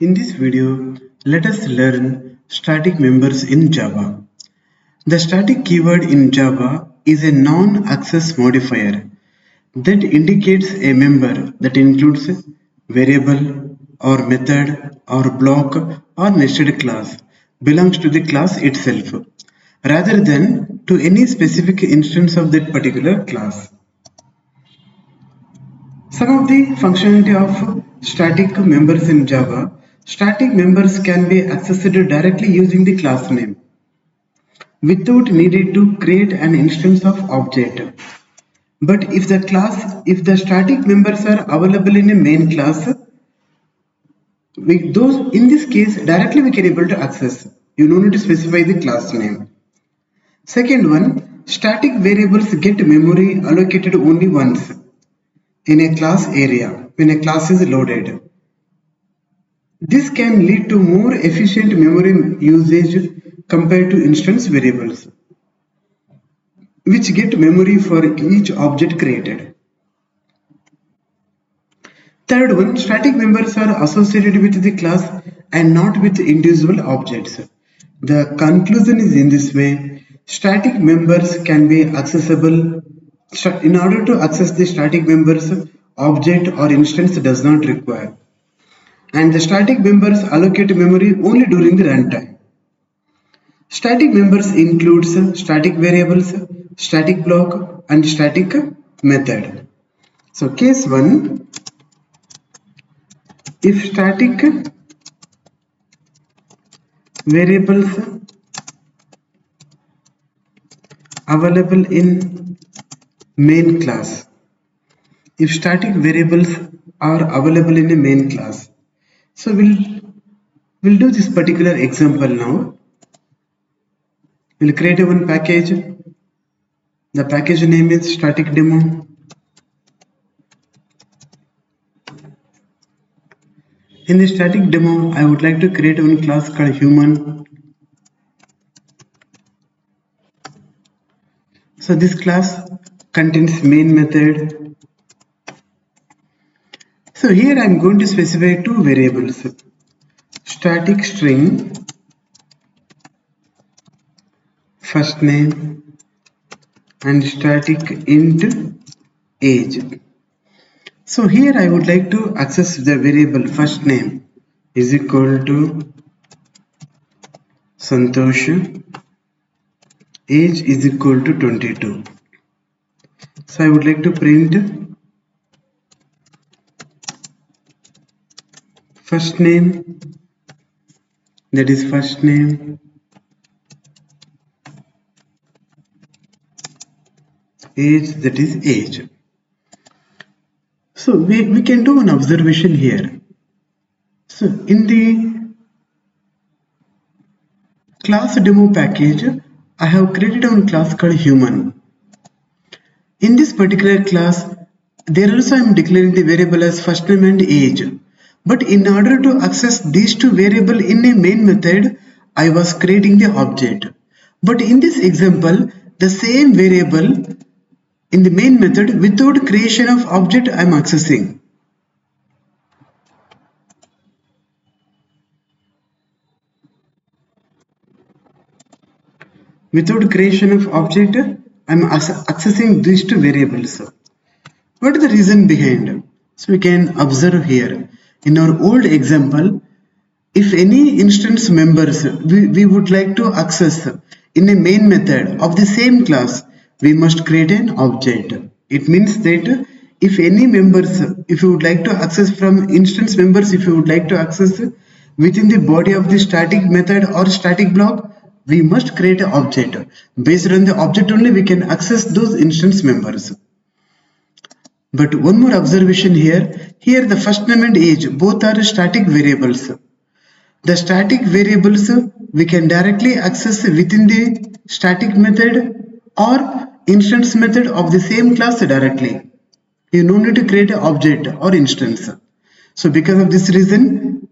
In this video, let us learn static members in Java. The static keyword in Java is a non-access modifier that indicates a member that includes variable or method or block or nested class belongs to the class itself rather than to any specific instance of that particular class. Some of the functionality of static members in Java. Static members can be accessed directly using the class name without needing to create an instance of object. But if the static members are available in a main class, in this case directly we can able to access. You don't need to specify the class name. Second one, static variables get memory allocated only once in a class area when a class is loaded. This can lead to more efficient memory usage compared to instance variables, which get memory for each object created. Third one, static members are associated with the class and not with individual objects. The conclusion is in this way, static members can be accessible. In order to access the static members, object or instance does not require. And the static members allocate memory only during the runtime. Static members includes static variables, static block and static method. So case 1, if static variables available in main class, if static variables are available in a main class, so we'll do this particular example now. We'll create one package. The package name is static demo. In the static demo, I would like to create one class called human. So this class contains main method. So here I am going to specify two variables, static string first name and static int age. So here I would like to access the variable first name is equal to Santosh, age is equal to 22. So I would like to print first name, that is first name, age, that is age. So we can do an observation here. So in the class demo package, I have created one class called human. In this particular class, there also I am declaring the variable as first name and age. But in order to access these two variables in a main method, I was creating the object. But in this example, the same variable in the main method without creation of object I am accessing. Without creation of object, I am accessing these two variables. What is the reason behind? So we can observe here. In our old example, if any instance members we would like to access in a main method of the same class, we must create an object. It means that if any members, if you would like to access from instance members, if you would like to access within the body of the static method or static block, we must create an object. Based on the object only we can access those instance members. But one more observation here. Here the first name and age both are static variables. The static variables we can directly access within the static method or instance method of the same class directly. You don't need to create an object or instance. So because of this reason,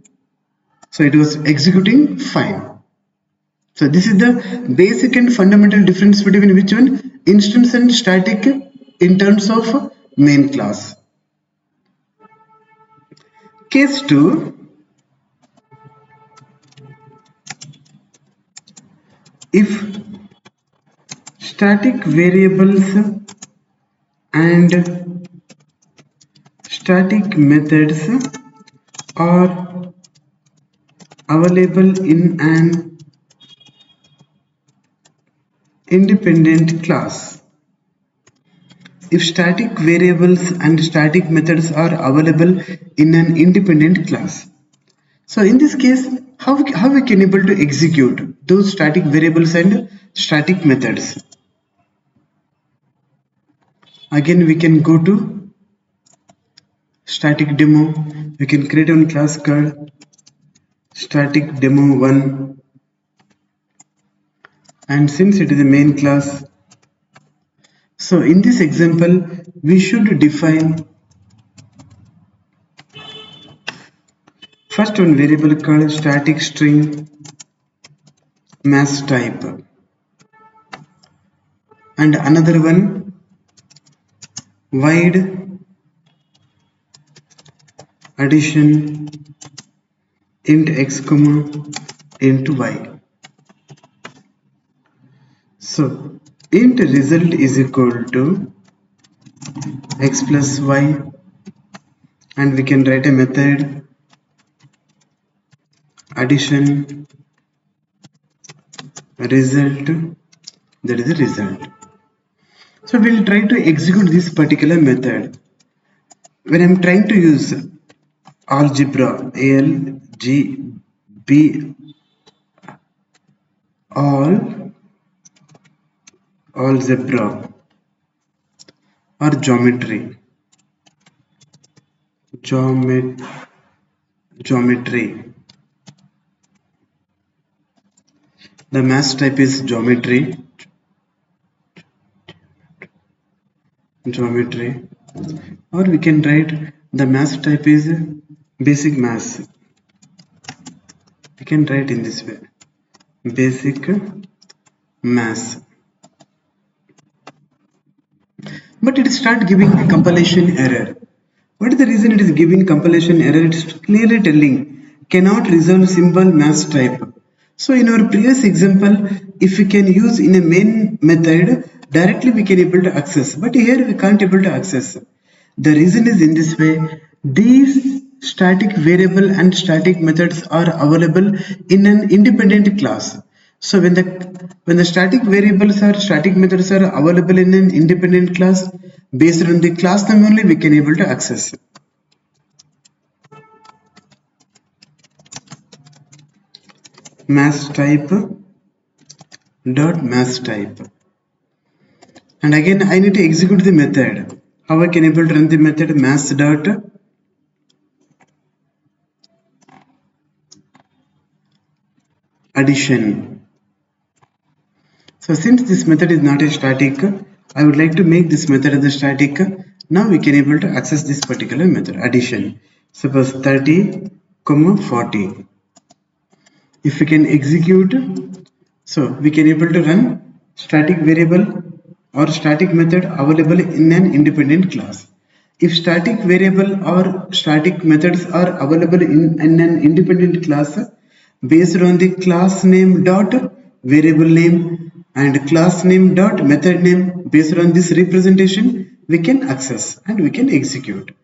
so it was executing fine. So this is the basic and fundamental difference between which one? Instance and static in terms of main class. Case 2, if static variables and static methods are available in an independent class. If static variables and static methods are available in an independent class. So in this case, how we can able to execute those static variables and static methods? Again, we can go to static demo. We can create one class called static demo1, and since it is a main class, so in this example we should define first one variable called static string mass type, and another one void addition int x comma int y. So int result is equal to x plus y, and we can write a method addition result, that is the result. So we'll try to execute this particular method. When I'm trying to use algebra, ALGB, algebra or geometry, the mass type is geometry, or we can write the mass type is basic mass. We can write in this way, basic mass. But it start giving a compilation error. What is the reason it is giving compilation error? It's clearly telling cannot resolve simple mass type. So in our previous example, if we can use in a main method, directly we can able to access, but here we can't able to access. The reason is in this way, these static variable and static methods are available in an independent class. So when the static variables or static methods are available in an independent class, based on the class name only we can able to access. Mass type dot mass type, and again I need to execute the method. How I can able to run the method mass dot addition. So since this method is not a static, I would like to make this method as a static. Now we can able to access this particular method addition. Suppose 30, 40. If we can execute, so we can able to run static variable or static method available in an independent class. If static variable or static methods are available in an independent class, based on the class name dot variable name and class name dot method name, based on this representation we can access and we can execute.